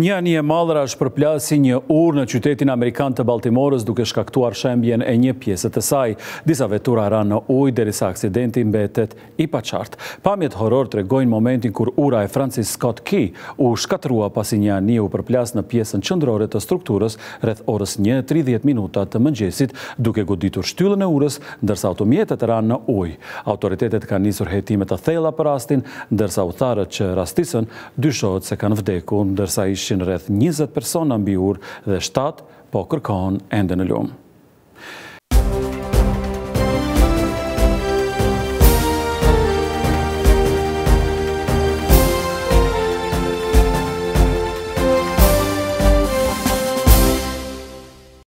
Një anije e madhe shpërplasi një urë në qytetin amerikan të Baltimorës duke shkaktuar shembjen e një pjesë të saj. Disa vetura ranë në ujë derisa aksidenti mbetet i paqartë. Pamjet horror tregojnë momentin kur ura e Francis Scott Key u shkatrua pasi një anije u përplas në pjesën qendrore të strukturës rreth orës 1:30 minuta të mëngjesit, duke goditur shtyllën e urës, ndërsa automjetet ranë në ujë. Autoritetet kanë nisur hetime të thella për rastin, ndërsa udhëtarët që rastisën dyshohet se kanë vdekur, ndërsa ishin rreth 20 persona mbi urë dhe 7 po kërkohen ende në lumë.